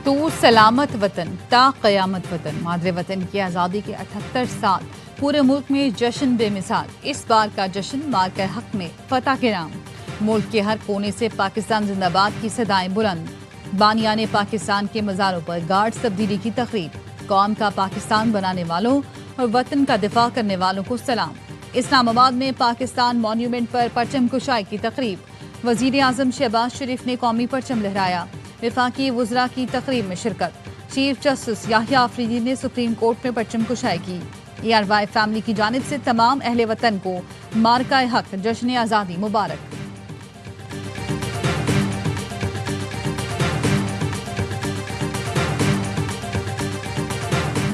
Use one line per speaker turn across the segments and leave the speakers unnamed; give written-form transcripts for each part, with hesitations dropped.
تو سلامت وطن تا قیامت وطن مادر وطن کی آزادی کے 78 سال پورے ملک میں جشن بے مثال۔ اس بار کا جشن مارکہ حق میں فتح کے نام۔ ملک کے ہر کونے سے پاکستان زندہ باد کی صدائیں بلند۔ بانیان پاکستان کے مزاروں پر گارڈز تبدیلی کی تقریب۔ قوم کا پاکستان بنانے والوں اور وطن کا دفاع کرنے والوں کو سلام۔ اسلام آباد میں پاکستان مونیومنٹ پر پرچم کشائی کی تقریب۔ وزیر اعظم شہباز شریف نے قومی پرچم لہرایا۔ وفاقی وزراء کی تقریب میں شرکت۔ چیف جسٹس یحییٰ آفریدی نے سپریم کورٹ میں پرچم کشائی کی۔ ERY فیملی کی جانب سے تمام اہل وطن کو مارکہ حق جشن آزادی مبارک۔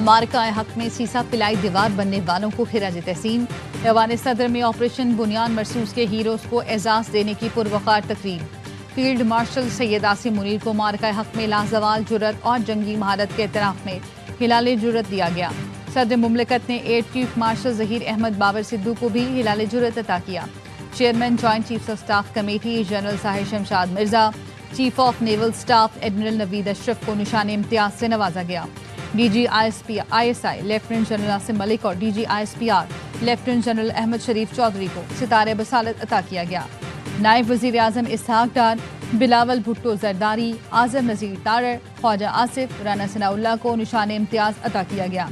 مارکہ حق میں سیسا پلائی دیوار بننے والوں کو خراج تحسین۔ ایوان صدر میں آپریشن بنیان مرصوص کے ہیروز کو اعزاز دینے کی پروقار تقریب۔ فیلڈ مارشل سید عاصم منیر کو مارکہ حق میں لازوال جرأت اور جنگی مہارت کے اعتراف میں ہلال جرأت دیا گیا۔ صدر مملکت نے air chief marshal Zaheer Ahmad Babar Sidhu کو بھی ہلال جرأت عطا کیا۔ Chairman joint chief of staff committee general Sahir Shamshad Mirza, chief of naval staff admiral Naveed Ashraf کو نشان امتیاز سے نوازا گیا۔ DG/ISI لیفٹیننٹ جنرل عاصم ملک اور DG/ISPR لیفٹیننٹ جنرل احمد شریف چودھری کو ستارہ بصالت عطا کیا گیا۔ نائب وزیر اعظم اسحاق ڈار، بلاول بھٹو زرداری، اعظم نذیر تارڑ، خواجہ آصف، رانا ثناء اللہ کو نشان امتیاز عطا کیا گیا۔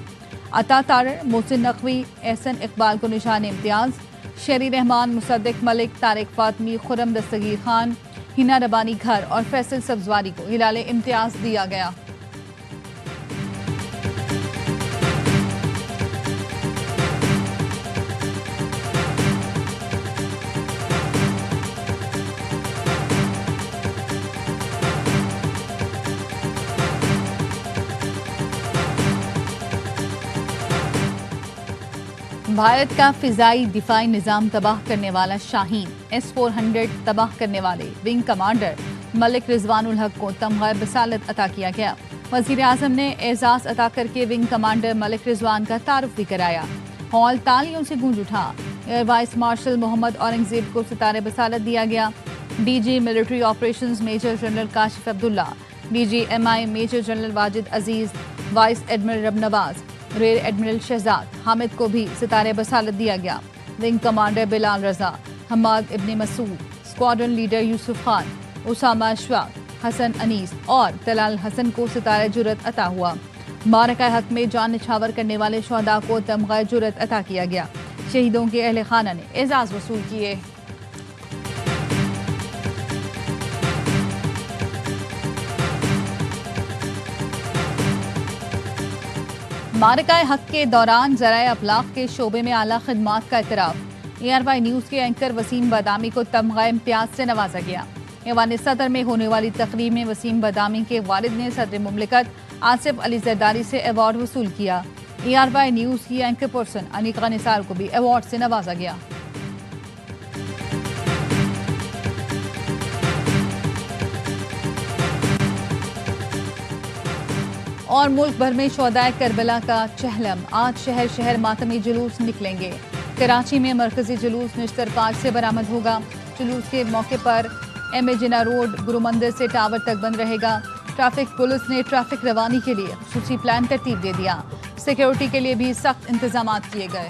عطا تارڑ، محسن نقوی، احسن اقبال کو نشان امتیاز، شیری رحمان، مصدق ملک، طارق فاطمی، خرم دستگیر خان، ہنا ربانی گھر اور فیصل سبزواری کو ہلال امتیاز دیا گیا۔ بھارت کا فضائی دفاعی نظام تباہ کرنے والا شاہین S-400 تباہ کرنے والے ونگ کمانڈر ملک رضوان الحق کو تمغہ بصالت عطا کیا گیا۔ وزیر اعظم نے اعزاز عطا کر کے ونگ کمانڈر ملک رضوان کا تعارف بھی کرایا۔ ہال تالیوں سے گونج اٹھا۔ Air vice marshal Muhammad Aurangzeb کو ستارہ بصالت دیا گیا۔ DG military operations major general Kashif Abdullah, DG/MI major general Wajid Aziz, vice admiral Rab Nawaz, rear admiral Shehzad Hamid کو بھی ستارہ بصالت دیا گیا۔ Wing commander Bilal Raza, Hammad Ibn Masood, squadron leader Yousuf Khan, Usama Ashfaq, Hassan Anees اور طلال حسن کو ستارہ جرأت عطا ہوا۔ مارکہ حق میں جان نچھاور کرنے والے شہداء کو تمغہ جرأت عطا کیا گیا۔ شہیدوں کے اہل خانہ نے اعزاز وصول کیے۔ مارکہ حق کے دوران ذرائع ابلاغ کے شعبے میں اعلیٰ خدمات کا اعتراف۔ ERY نیوز کے اینکر وسیم بادامی کو تمغہ امتیاز سے نوازا گیا۔ ایوان صدر میں ہونے والی تقریب میں وسیم بادامی کے والد نے صدر مملکت آصف علی زرداری سے ایوارڈ وصول کیا۔ ERY نیوز کی اینکر پرسن انیقہ نثار کو بھی ایوارڈ سے نوازا گیا۔ اور ملک بھر میں شہدائے کربلا کا چہلم۔ آج شہر شہر ماتمی جلوس نکلیں گے۔ کراچی میں مرکزی جلوس نشتر 5 سے برآمد ہوگا۔ جلوس کے موقع پر ایم اے جناح روڈ گرو مندر سے ٹاور تک بند رہے گا۔ ٹریفک پولیس نے ٹریفک روانی کے لیے خصوصی پلان ترتیب دے دیا۔ سیکیورٹی کے لیے بھی سخت انتظامات کیے گئے۔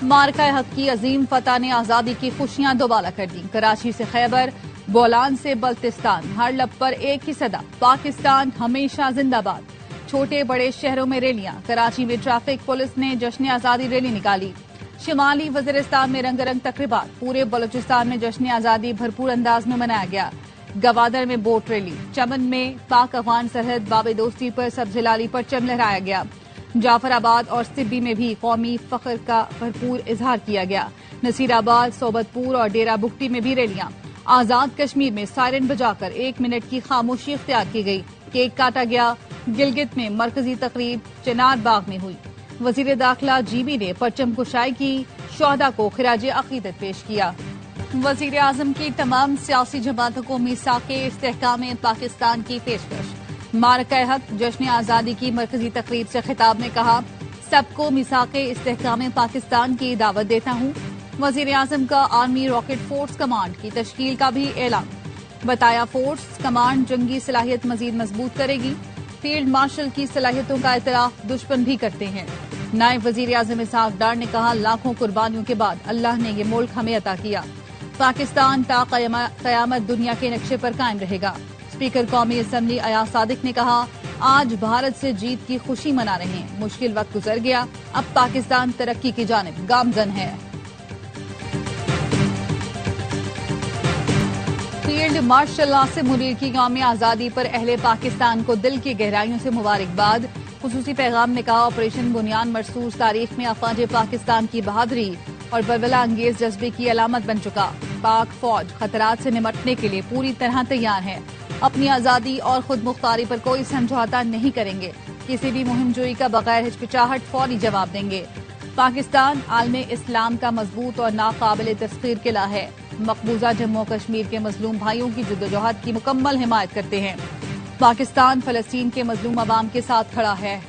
مارکہ حق کی عظیم فتح نے آزادی کی خوشیاں دوبالا کر دیں۔ کراچی سے خیبر، بولان سے بلتستان، ہر لب پر ایک ہی صدا، پاکستان ہمیشہ زندہ باد۔ چھوٹے بڑے شہروں میں ریلیاں۔ کراچی میں ٹریفک پولیس نے جشن آزادی ریلی نکالی۔ شمالی وزیرستان میں رنگ رنگ تقریبات۔ پورے بلوچستان میں جشن آزادی بھرپور انداز میں منایا گیا۔ گوادر میں بوٹ ریلی۔ چمن میں پاک افغان سرحد باب دوستی پر سبز ہلالی پرچم لہرایا گیا۔ جعفر آباد اور سبی میں بھی قومی فخر کا بھرپور اظہار کیا گیا۔ نصیر آباد، صوبت پور اور ڈیرہ بگٹی میں بھی ریلیاں۔ آزاد کشمیر میں سائرن بجا کر 1 منٹ کی خاموشی اختیار کی گئی۔ کیک کاٹا گیا۔ گلگت میں مرکزی تقریب چنار باغ میں ہوئی۔ وزیر داخلہ GB نے پرچم کشائی کی، شہداء کو خراج عقیدت پیش کیا۔ وزیر اعظم کی تمام سیاسی جماعتوں کو میثاق استحکام پاکستان کی پیشکش۔ مارکہ حق جشن آزادی کی مرکزی تقریب سے خطاب میں کہا، سب کو میثاق استحکام پاکستان کی دعوت دیتا ہوں۔ وزیر اعظم کا آرمی راکٹ فورس کمانڈ کی تشکیل کا بھی اعلان۔ بتایا فورس کمانڈ جنگی صلاحیت مزید مضبوط کرے گی۔ फील्ड मार्शल की सलाहियतों का इतराफ दुश्मन भी करते हैं। नायब वजीर आजम इसहाक डार ने कहा, लाखों कुर्बानियों के बाद अल्लाह ने ये मुल्क हमें अता किया। पाकिस्तान ता कयामत दुनिया के नक्शे पर कायम रहेगा। स्पीकर कौमी असम्बली अयाज सादिक ने कहा, आज भारत से जीत की खुशी मना रहे हैं। मुश्किल वक्त गुजर गया, अब पाकिस्तान तरक्की की जानिब गामजन है। फील्ड मार्शल आसिम मुनीर की यौम आज़ादी पर अहले पाकिस्तान को दिल की गहराइयों से मुबारकबाद। खुसूसी पैगाम में कहा, ऑपरेशन बुनियान मरसूस तारीख में अफवाज पाकिस्तान की बहादुरी और बलबला अंगेज जज्बे की अलामत बन चुका। पाक फौज खतरात से निमटने के लिए पूरी तरह तैयार है। अपनी आज़ादी और खुद मुख्तारी पर कोई समझौता नहीं करेंगे। किसी भी मुहिम जोई का बगैर हिचकिचाहट फौरी जवाब देंगे। पाकिस्तान आलमे इस्लाम का मजबूत और नाकाबिल तस्खीर किला है। मकबूजा जम्मू कश्मीर के मजलूम भाइयों की जद्दोजहद की मुकम्मल हिमायत करते हैं। पाकिस्तान फलस्तीन के मजलूम अवाम के साथ खड़ा है।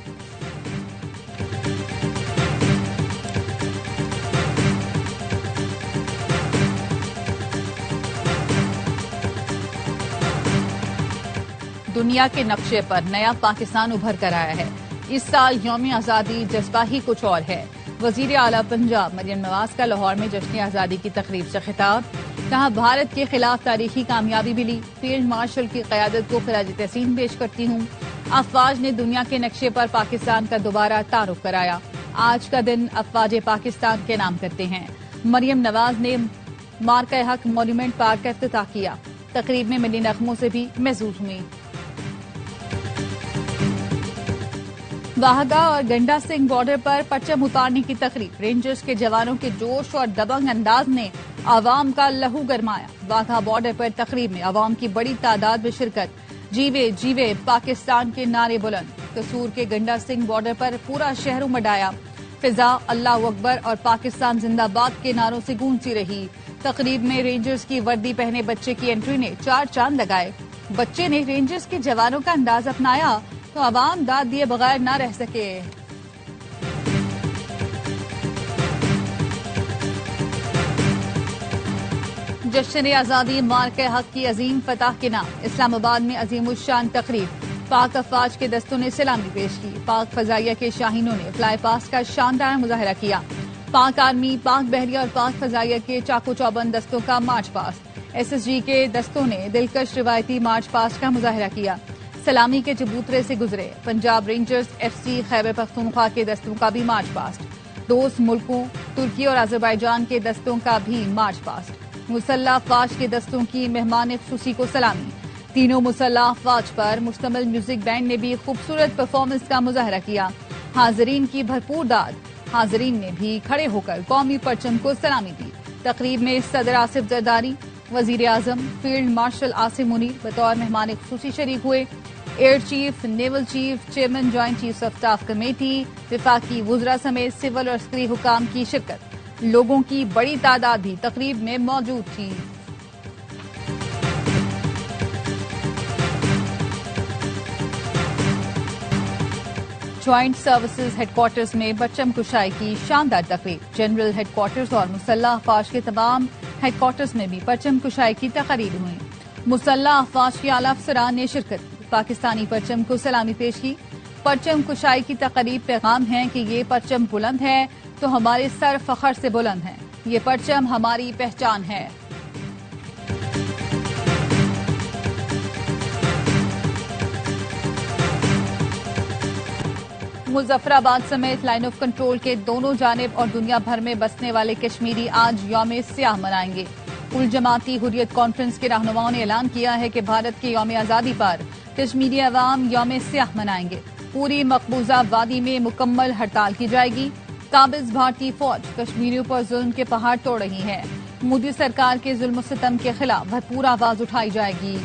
दुनिया के नक्शे पर नया पाकिस्तान उभर कर आया है। इस साल यौम आज़ादी जज्बा ही कुछ और है। वजीर आला पंजाब मरियम नवाज का लाहौर में जश्न आज़ादी की तकरीब से खिताब। कहा, भारत के खिलाफ तारीखी कामयाबी मिली। फील्ड मार्शल की क़यादत को खराज तहसीन पेश करती हूँ। अफवाज ने दुनिया के नक्शे पर पाकिस्तान का दोबारा तारुफ कराया। आज का दिन अफवाज पाकिस्तान के नाम करते हैं। मरियम नवाज ने मार्का हक मॉन्यूमेंट पार्क का इफ्तिताह किया। तकरीब में मिली नगमों से भी महसूस हुई। वाहगा और गंडा सिंह बॉर्डर पर परचम उतारने की तकरीब। रेंजर्स के जवानों के जोश और दबंग अंदाज ने आवाम का लहू गरमाया। वाघा बॉर्डर पर तकरीब में आवाम की बड़ी तादाद में शिरकत। जीवे जीवे पाकिस्तान के नारे बुलंद। कसूर के गंडा सिंह बॉर्डर पर पूरा शहर उमड़ फिजा अल्लाह अकबर और पाकिस्तान जिंदाबाद के नारों से गूंजती रही। तकरीब में रेंजर्स की वर्दी पहने बच्चे की एंट्री ने चार चांद लगाए। बच्चे ने रेंजर्स के जवानों का अंदाज अपनाया तो आवाम दाद दिए बगैर न रह सके। जश्न आज़ादी मार्के हक की अजीम फतह के नाम इस्लामाबाद में अजीमुश्शान तकरीब। पाक अफवाज के दस्तों ने सलामी पेश की। पाक फजाइया के शाहीनों ने फ्लाई पास्ट का शानदार मुजाहरा किया। पाक आर्मी, पाक बहरिया और पाक फजाइया के चाकू चौबंद दस्तों का मार्च पास्ट। SSG के दस्तों ने दिलकश रिवायती मार्च पास्ट का मुजाहरा किया। सलामी के चबूतरे से गुजरे। पंजाब रेंजर्स, FC खैबर पख्तूनख्वा के दस्तों का भी मार्च पास्ट। दोस्त मुल्कों तुर्की और अजरबैजान के दस्तों का भी मार्च पास्ट। मुसल्ला अफवाज के दस्तों की मेहमान खुसूसी को सलामी। तीनों मुसल्ला अफवाज पर मुश्तमिल म्यूजिक बैंड ने भी खूबसूरत परफॉर्मेंस का मुजाहरा किया। हाजरीन की भरपूर दाद। हाजरीन ने भी खड़े होकर कौमी परचम को सलामी दी। तकरीब में सदर आसिफ जरदारी, वजीर आजम, फील्ड मार्शल आसिम मुनीर बतौर मेहमान खुसूसी शरीक हुए। Air chief, naval chief, chairman joint chief of staff committee, विफाकी वुज़रा समेत सिविल और अस्करी हुकाम की शिरकत। लोगों की बड़ी तादाद भी तकरीब में मौजूद थी। ज्वाइंट सर्विसेज हेडक्वार्टर्स में बच्चम कुशाई की शानदार तकरीब। जनरल हेडक्वार्टर्स और मुसल्ला अफवाज के तमाम हेडक्वार्टर्स में भी परचम कुशाई की तकरीब हुई। मुसल्ला अफवाज के आला अफसरान ने शिरकत की। पाकिस्तानी परचम को सलामी पेश की। परचम कुशाई की तकरीब पैगाम है कि ये परचम बुलंद है तो हमारे सर फखर से बुलंद हैं। ये परचम हमारी पहचान है। मुजफ्फराबाद समेत लाइन ऑफ कंट्रोल के दोनों जानिब और दुनिया भर में बसने वाले कश्मीरी आज यौम सियाह मनाएंगे। कुल जमाती हुर्रियत कॉन्फ्रेंस के रहनुमाओं ने ऐलान किया है कि भारत के यौम आज़ादी पर कश्मीरी अवाम यौम सियाह मनाएंगे। पूरी मकबूजा वादी में मुकम्मल हड़ताल की जाएगी। काबिज भारतीय फौज कश्मीरियों पर जुल्म के पहाड़ तोड़ रही है। मोदी सरकार के जुल्म सितम के खिलाफ भरपूर आवाज उठाई जाएगी।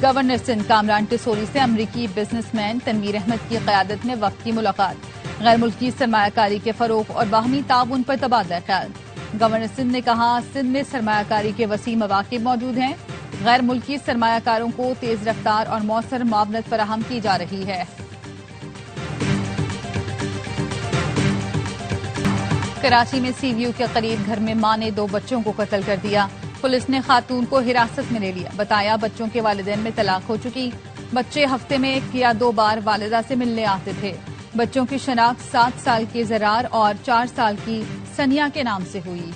गवर्नर सिंध कामरान टिसोरी से अमरीकी बिजनेसमैन तनवीर अहमद की क़यादत में वक्त की मुलाकात। गैर मुल्की सरमायाकारी के फरोग और बाहमी ताउन पर तबादला ख्याल। गवर्नर सिंध ने कहा, सिंध में सरमायाकारी के वसी मौक़े मौजूद हैं। गैर मुल्की सरमायाकारों को तेज रफ्तार और मौसर मुआवनत फराहम की जा रही है। कराची में CVU के करीब घर में मां ने 2 बच्चों को कत्ल कर दिया। पुलिस ने खातून को हिरासत में ले लिया। बताया बच्चों के वालिदैन में तलाक हो चुकी। बच्चे हफ्ते में 1 या 2 बार वालिदा से मिलने आते थे। बच्चों की शनाख्त 7 साल की ज़रार और 4 साल की सनिया के नाम से हुई।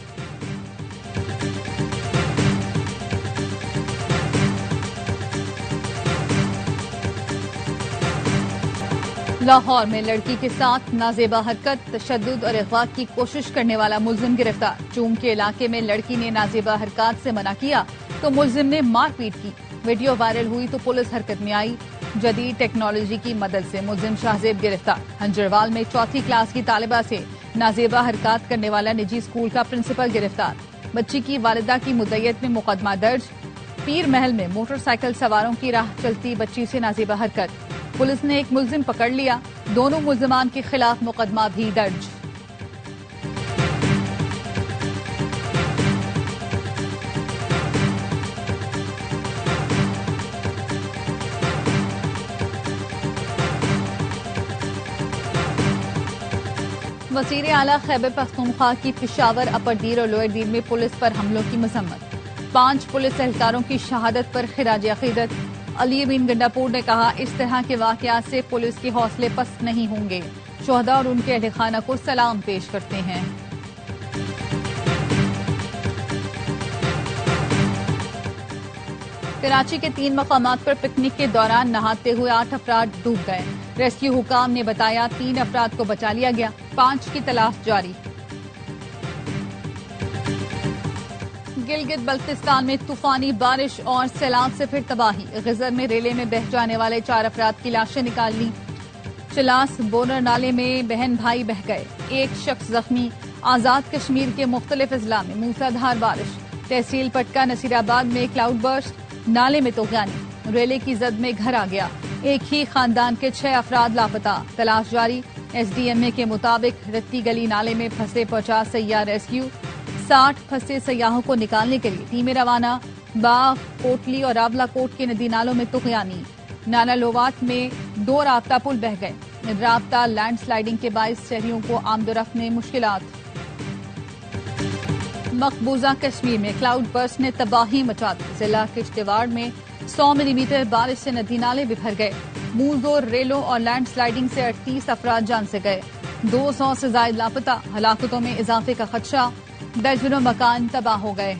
लाहौर में लड़की के साथ नाजेबा हरकत, तशद्दुद और अगवा की कोशिश करने वाला मुलजिम गिरफ्तार। चूम के इलाके में लड़की ने नाजेबा हरकत से मना किया तो मुलजिम ने मारपीट की। वीडियो वायरल हुई तो पुलिस हरकत में आई। जदीद टेक्नोलॉजी की मदद से मुलजिम शाहजेब गिरफ्तार। हंजरवाल में 4वीं क्लास की तालिबा से नाजेबा हरकत करने वाला निजी स्कूल का प्रिंसिपल गिरफ्तार। बच्ची की वालिदा की मुद्दयत में मुकदमा दर्ज। पीर महल में मोटरसाइकिल सवारों की राह चलती बच्ची से नाजेबा हरकत। पुलिस ने एक मुलजिम पकड़ लिया। दोनों मुलजिमान के खिलाफ मुकदमा भी दर्ज। वज़ीर आला खैबर पख्तूनख्वा की पेशावर, अपर दीर और लोअर दीर में पुलिस पर हमलों की मजम्मत। 5 पुलिस एहलकारों की शहादत पर खिराज अकीदत। अली अमीन गंडापुर ने कहा, इस तरह के वाकयात से पुलिस के हौसले पस्त नहीं होंगे। शोहदा और उनके अहले खाना को सलाम पेश करते हैं। कराची के 3 मकामात पर पिकनिक के दौरान नहाते हुए 8 अफराद डूब गए। रेस्क्यू हुकाम ने बताया 3 अफराद को बचा लिया गया, 5 की तलाश जारी। गिलगित बल्तिस्तान में तूफानी बारिश और सैलाब से फिर तबाही। गिजर में रेले में बह जाने वाले 4 अफराद की लाशें निकाल ली। चिलास बोनर नाले में बहन भाई बह गए, 1 शख्स जख्मी। आजाद कश्मीर के मुख्तलिफ अजला में मूसलाधार बारिश। तहसील पटका नसीराबाद में क्लाउड बर्स्ट, नाले में तूफानी। रेले की जद में घर आ गया। एक ही खानदान के 6 अफराद लापता, तलाश जारी। SDMA के मुताबिक रत्ती गली नाले में फंसे 50 सैयाह रेस्क्यू। 60 फंसे सयाहों को निकालने के लिए टीमें रवाना। बाग, कोटली और रावला कोट के नदी नालों में तुगयानी। नाला लोवात में 2 राब्ता पुल बह गए। राब्ता लैंड स्लाइडिंग के बायस शहरियों को आमदोरफ्त में मुश्किलात। मकबूजा कश्मीर में क्लाउड बर्स्ट ने तबाही मचा दी। जिला किश्तवाड़ में 100 मिलीमीटर बारिश से नदी नाले बिखर गए। मूजोर रेलों और लैंड स्लाइडिंग से 38 अफराद जान से गए। 200 से ज्यादा लापता। हलाकतों में इजाफे का खदशा। दर्जनों मकान तबाह हो गए।